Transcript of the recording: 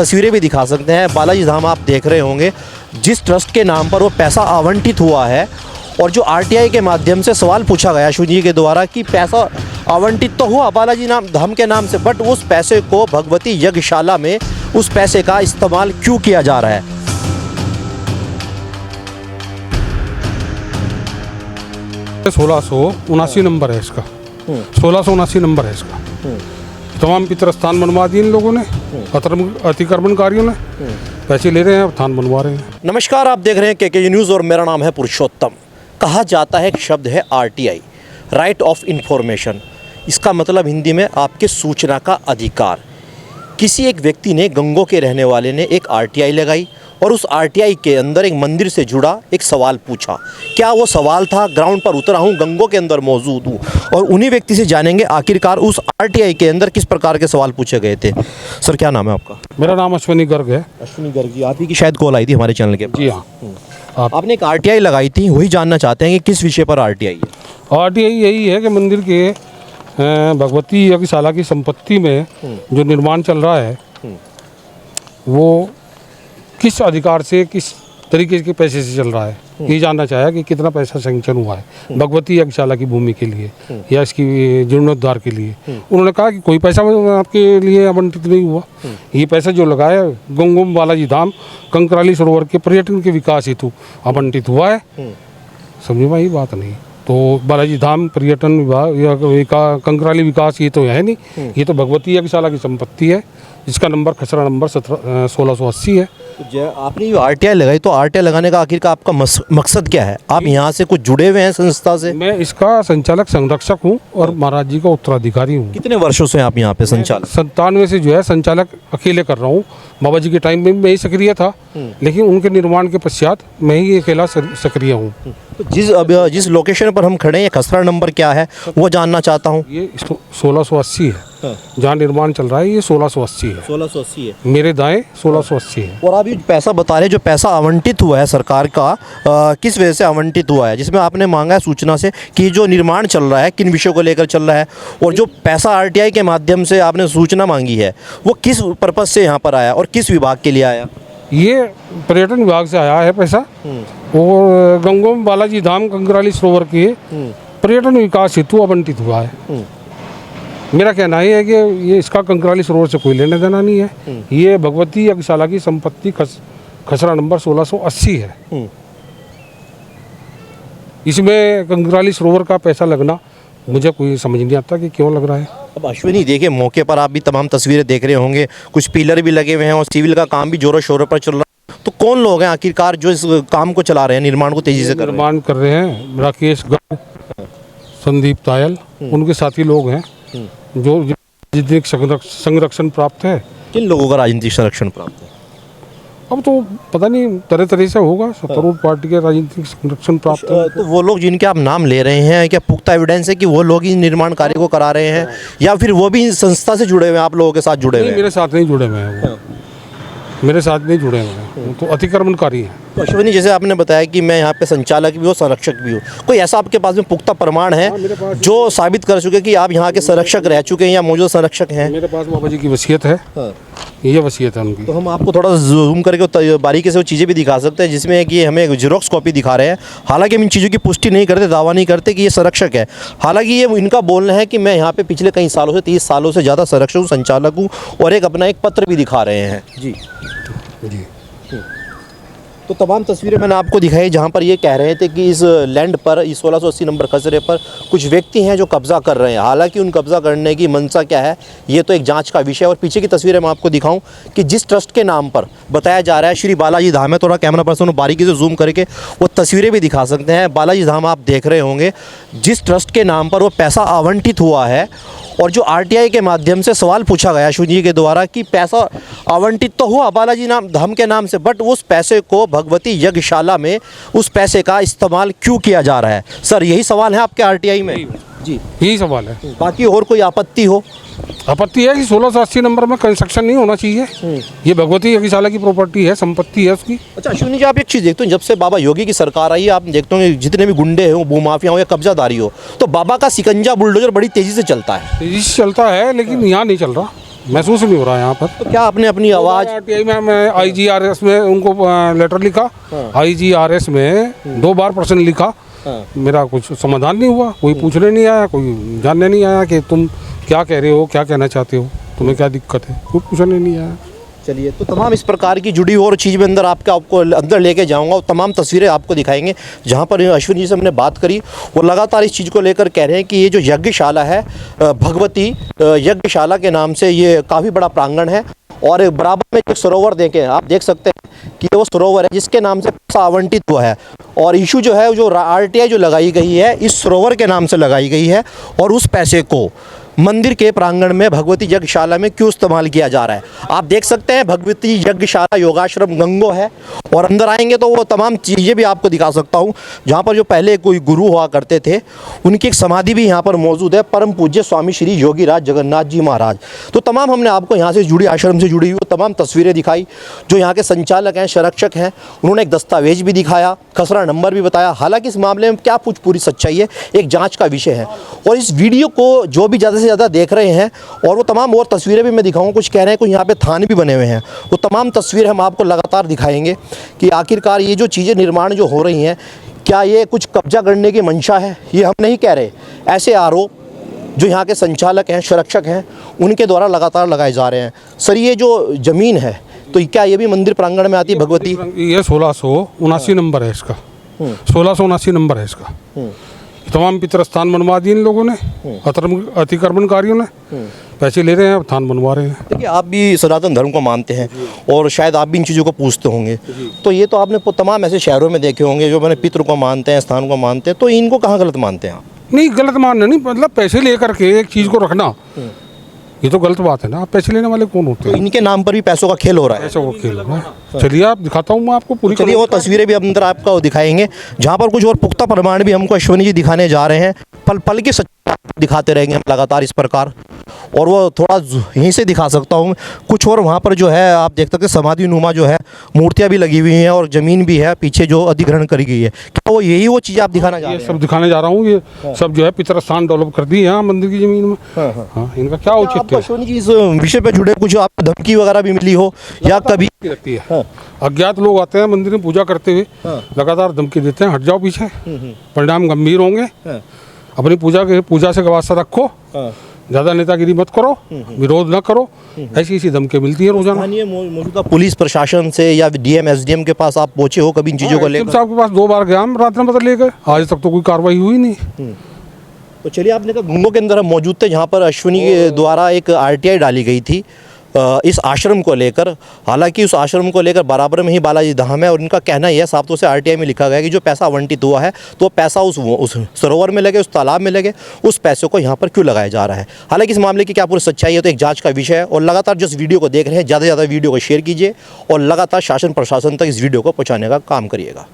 तस्वीरें भी दिखा सकते हैं। बालाजी धाम आप देख रहे होंगे, जिस ट्रस्ट के नाम पर वो पैसा आवंटित हुआ है और जो आरटीआई के माध्यम से सवाल पूछा गया अश्विनी जी के द्वारा कि पैसा आवंटित तो हुआ बालाजी धाम के नाम से, बट उस पैसे को भगवती यज्ञशाला में उस पैसे का इस्तेमाल क्यों किया जा रहा है। 1679 नंबर है इसका, 1679 नंबर है इसका। तमाम पितर स्थान बनवा दिए इन लोगों ने, अतिक्रमणकारियों ने पैसे ले रहे हैं और स्थान बनवा रहे हैं। नमस्कार, आप देख रहे हैं के न्यूज़ और मेरा नाम है पुरुषोत्तम। कहा जाता है एक शब्द है आरटीआई, राइट ऑफ इंफॉर्मेशन। इसका मतलब हिंदी में आपके सूचना का अधिकार। किसी एक व्यक्ति ने, गंगों के रहने वाले ने एक आरटीआई लगाई और उस आरटीआई के अंदर एक मंदिर से जुड़ा एक सवाल पूछा। क्या वो सवाल था? ग्राउंड पर उतरा हूँ, गंगों के अंदर मौजूद हूँ और उन्हीं व्यक्ति से जानेंगे आखिरकार उस आरटीआई के अंदर किस प्रकार के सवाल पूछे गए थे। सर, क्या नाम है आपका? मेरा नाम अश्विनी गर्ग है। अश्विनी गर्ग जी, आप ही की शायद कॉल आई थी हमारे चैनल के। जी हाँ, आपने एक आरटीआई लगाई थी, वही जानना चाहते हैं कि किस विषय पर आरटीआई है। आरटीआई यही है कि मंदिर के भगवती यज्ञशाला की संपत्ति में जो निर्माण चल रहा है वो किस अधिकार से, किस तरीके के पैसे से चल रहा है, ये जानना चाहा कि कितना पैसा सैंक्शन हुआ है भगवती यज्ञशाला की भूमि के लिए या इसकी जीर्णोद्धार के लिए। उन्होंने कहा कि कोई पैसा आपके लिए आवंटित नहीं हुआ, ये पैसा जो लगाया गंगोम बालाजी धाम कंकराली सरोवर के पर्यटन के विकास हेतु आवंटित हुआ है। समझ में आई बात नहीं? तो बालाजी धाम पर्यटन विभाग या कंकराली विकास ये तो है नहीं, ये तो भगवती यज्ञशाला की संपत्ति है जिसका नंबर खसरा नंबर 1680 है। आपने जो आरटीआई लगाई, तो आरटीआई लगाने का आखिर का आपका मकसद क्या है? आप यहाँ से कुछ जुड़े हुए हैं संस्था से? मैं इसका संचालक संरक्षक हूँ और महाराज जी का उत्तराधिकारी हूँ। कितने वर्षों से आप यहाँ पे संचालक? 97 से जो है संचालक अकेले कर रहा हूँ। बाबा जी के टाइम में मैं ही सक्रिय था, लेकिन उनके निर्माण के पश्चात मैं ही अकेला सक्रिय हूँ। तो जिस लोकेशन पर हम खड़े हैं, खसरा नंबर क्या है वो जानना चाहता हूँ। ये 1680 है, जहाँ निर्माण चल रहा है ये 1680 है। 1680 है, मेरे दाएं 1680 है। और आप ये पैसा बता रहे, जो पैसा आवंटित हुआ है सरकार का, किस वजह से आवंटित हुआ है? जिसमें आपने मांगा है सूचना से कि जो निर्माण चल रहा है किन विषयों को लेकर चल रहा है, और जो पैसा आरटीआई के माध्यम से आपने सूचना मांगी है वो किस पर्पज से यहाँ पर आया और किस विभाग के लिए आया? ये पर्यटन विभाग से आया है पैसा और गंगोम बालाजी धाम कंकराली सरोवर के पर्यटन विकास हेतु आवंटित हुआ है। मेरा कहना है कि ये इसका कंकराली सरोवर से कोई लेना देना नहीं है। ये भगवती यज्ञशाला की संपत्ति खसरा नंबर 1680 है। इसमें कंकराली सरोवर का पैसा लगना मुझे कोई समझ नहीं आता कि क्यों लग रहा है। अब अश्विनी देखिए, मौके पर आप भी तमाम तस्वीरें देख रहे होंगे, कुछ पिलर भी लगे हुए हैं और सिविल का काम भी जोरों शोरों पर चल रहा है। तो कौन लोग हैं आखिरकार जो इस काम को चला रहे हैं, निर्माण को तेजी से निर्माण कर रहे हैं? राकेश गर्ग, संदीप तायल, उनके साथी लोग हैं जो राजनीतिक संरक्षण प्राप्त है। किन लोगों का राजनीतिक संरक्षण प्राप्त है? अब तो पता नहीं, तरह तरह से होगा। सत्तारूढ़ पार्टी के राजनीतिक संरक्षण प्राप्त है। तो वो लोग जिनके आप नाम ले रहे हैं, क्या पुख्ता एविडेंस है कि वो लोग ही निर्माण कार्य को करा रहे हैं या फिर वो भी इस संस्था से जुड़े हुए हैं, आप लोगों के साथ जुड़े हुए हैं? मेरे साथ नहीं जुड़े हुए हैं वो, मेरे साथ नहीं जुड़े हुए हैं, तो अतिक्रमणकारी हैं। तो अश्विनी, जैसे आपने बताया कि मैं यहाँ पे संचालक भी हूँ, संरक्षक भी हूँ, कोई ऐसा आपके पास में पुख्ता प्रमाण है जो साबित कर चुके कि आप यहाँ के संरक्षक रह चुके हैं या मौजूदा संरक्षक हैं? मेरे पास बाबा जी की वसीयत है, ये वसीयत है उनकी। तो हम आपको थोड़ा जूम करके बारीकी से वो चीज़ें भी दिखा सकते हैं जिसमें कि हमें एक जीरोक्स कॉपी दिखा रहे हैं। हालांकि हम इन चीज़ों की पुष्टि नहीं करते, दावा नहीं करते कि ये संरक्षक है। हालांकि ये इनका बोलना है कि मैं यहाँ पे पिछले कई सालों से, 30 सालों से ज़्यादा संरक्षक हूँ, संचालक हूँ, और एक अपना एक पत्र भी दिखा रहे हैं। जी जी। तो तमाम तस्वीरें मैंने आपको दिखाई जहाँ पर ये कह रहे थे कि इस लैंड पर, इस 1680 नंबर खसरे पर कुछ व्यक्ति हैं जो कब्जा कर रहे हैं। हालांकि उन कब्जा करने की मंशा क्या है ये तो एक जांच का विषय है। और पीछे की तस्वीरें मैं आपको दिखाऊं कि जिस ट्रस्ट के नाम पर बताया जा रहा है श्री बालाजी धाम है, थोड़ा कैमरा पर्सन बारीकी से जूम करके वो तस्वीरें भी दिखा सकते हैं। बालाजी धाम आप देख रहे होंगे, जिस ट्रस्ट के नाम पर वो पैसा आवंटित हुआ है और जो आरटीआई के माध्यम से सवाल पूछा गया अश्विनी जी के द्वारा कि पैसा आवंटित तो हुआ बालाजी धाम के नाम से, बट उस पैसे को भगवती यज्ञशाला में उस पैसे का इस्तेमाल क्यों किया जा रहा है? सर, यही सवाल है आपके आरटीआई में? जी, यही सवाल है। बाकी और कोई आपत्ति हो? आपत्ति है कि 1680 नंबर में कंस्ट्रक्शन नहीं होना चाहिए। ये भगवती यज्ञशाला की प्रॉपर्टी है, संपत्ति है उसकी। अच्छा अश्विनी जी, आप एक चीज़ देखते हो, जब से बाबा योगी की सरकार आई है, आप देखते हो जितने भी गुंडे हो, भूमाफिया हो या कब्जादारी हो, तो बाबा का सिकंजा बुलडोजर बड़ी तेज़ी से चलता है। तेजी से चलता है, लेकिन यहाँ नहीं चल रहा। महसूस नहीं हो रहा है यहाँ पर। तो क्या आपने अपनी आवाज़ RTI में मैं IGRS में उनको लेटर लिखा, IGRS में 2 बार प्रश्न लिखा, मेरा कुछ समाधान नहीं हुआ। कोई पूछने नहीं आया, कोई जानने नहीं आया कि तुम क्या कह रहे हो, क्या कहना चाहते हो, तुम्हें क्या दिक्कत है, कोई पूछने नहीं आया। चलिए, तो तमाम इस प्रकार की जुड़ी और चीज़ में आपको अंदर लेके जाऊंगा और तमाम तस्वीरें आपको दिखाएंगे जहां पर अश्विनी जी से हमने बात करी। वो लगातार इस चीज़ को लेकर कह रहे हैं कि ये जो यज्ञशाला है भगवती यज्ञशाला के नाम से ये काफ़ी बड़ा प्रांगण है और बराबर में एक सरोवर देखें, आप देख सकते हैं कि वो सरोवर है जिसके नाम से पैसा आवंटित हुआ है और इशू जो है जो RTI जो लगाई गई है इस सरोवर के नाम से लगाई गई है और उस पैसे को मंदिर के प्रांगण में भगवती यज्ञशाला में क्यों इस्तेमाल किया जा रहा है। आप देख सकते हैं भगवती यज्ञशाला योगाश्रम गंगो है और अंदर आएंगे तो वो तमाम चीज़ें भी आपको दिखा सकता हूँ जहाँ पर जो पहले कोई गुरु हुआ करते थे उनकी एक समाधि भी यहाँ पर मौजूद है, परम पूज्य स्वामी श्री योगीराज जगन्नाथ जी महाराज। तो तमाम हमने आपको यहाँ से जुड़ी आश्रम से जुड़ी हुई तमाम तस्वीरें दिखाई। जो यहाँ के संचालक हैं, संरक्षक हैं, उन्होंने एक दस्तावेज भी दिखाया, खसरा नंबर भी बताया। हालांकि इस मामले में क्या कुछ पूरी सच्चाई है एक जाँच का विषय है और इस वीडियो को जो भी ज़्यादा से ज़्यादा देख रहे हैं और वो तमाम और तस्वीरें भी मैं दिखाऊंगा, कुछ कह रहे हैं कुछ यहाँ पे थाने भी बने हुए हैं, वो तमाम तस्वीरें हम आपको लगातार दिखाएंगे कि आखिरकार ये जो चीज़ें निर्माण जो हो रही हैं क्या ये कुछ कब्जा करने की मंशा है। ये हम नहीं कह रहे, ऐसे आरोप जो यहाँ के संचालक हैं, संरक्षक हैं, उनके द्वारा लगातार लगाए जा रहे हैं। सर ये जो ज़मीन है तो क्या ये भी मंदिर प्रांगण में आती है भगवती? ये 1679 नंबर है इसका, 1679 नंबर है इसका। तमाम पितर स्थान बनवा दिए इन लोगों ने, अतिक्रमणकारियों ने, पैसे ले रहे हैं, थान बनवा रहे हैं। देखिए, आप भी सनातन धर्म को मानते हैं और शायद आप भी इन चीज़ों को पूछते होंगे, तो ये तो आपने तमाम ऐसे शहरों में देखे होंगे जो मैंने पितृ को मानते हैं, स्थान को मानते हैं, तो इनको कहाँ गलत मानते हैं आप? नहीं, गलत मानना नहीं, मतलब पैसे ले करके एक चीज़ को रखना ये तो गलत बात है ना। आप पैसे लेने वाले कौन होते तो हैं? इनके नाम पर भी पैसों का खेल हो रहा है। पैसों का खेल हो रहा है। चलिए आप दिखाता हूँ मैं आपको पूरी। चलिए वो तस्वीरें भी अंदर आपको दिखाएंगे जहाँ पर कुछ और पुख्ता प्रमाण भी हमको अश्विनी जी दिखाने जा रहे हैं। पल पल की सच्चाई दिखाते रहेंगे हम लगातार इस प्रकार, और वो थोड़ा यहीं से दिखा सकता हूँ कुछ और वहाँ पर जो है आप देख सकते हैं समाधि नुमा जो है मूर्तियाँ भी लगी हुई हैं और ज़मीन भी है पीछे जो अधिग्रहण करी गई है। क्या वो यही वो चीज़ आप दिखाना चाह रहे हैं? ये सब दिखाने जा रहा हूँ। ये सब जो है पितर स्थान डेवलप कर दिए यहाँ मंदिर की ज़मीन में। हाँ, इनका क्या औचित्य है? अश्विनी जी इस विषय पे जुड़े कुछ आपको धमकी वगैरह भी मिली हो या कभी? लगती है अज्ञात लोग आते हैं मंदिर में पूजा करते हुए, लगातार धमकी देते हैं, हट जाओ पीछे, परिणाम गंभीर होंगे, अपनी पूजा से वास्ता रखो, ज़्यादा नेतागिरी मत करो, विरोध न करो, ऐसी ऐसी धमकी मिलती है रोजाना। मौजूदा पुलिस प्रशासन से या DM SDM के पास आप पहुंचे हो कभी इन चीज़ों को लेकर? साहब के पास 2 बार गया, हम रात में पता ले गए, आज तक तो कोई कार्रवाई हुई नहीं। तो चलिए, आपने कहा गुंगो के अंदर हम मौजूद थे जहाँ पर अश्विनी के द्वारा एक RTI डाली गई थी इस आश्रम को लेकर। हालांकि उस आश्रम को लेकर बराबर में ही बालाजी धाम है और इनका कहना यह साफ तौर से RTI में लिखा गया है कि जो पैसा आवंटित हुआ है तो पैसा उस सरोवर में लगे, उस तालाब में लगे, उस पैसे को यहाँ पर क्यों लगाया जा रहा है। हालांकि इस मामले की क्या पूरी सच्चाई है तो एक जांच का विषय है और लगातार जो इस वीडियो को देख रहे हैं ज़्यादा से ज़्यादा वीडियो को शेयर कीजिए और लगातार शासन प्रशासन तक इस वीडियो को पहुँचाने का काम करिएगा।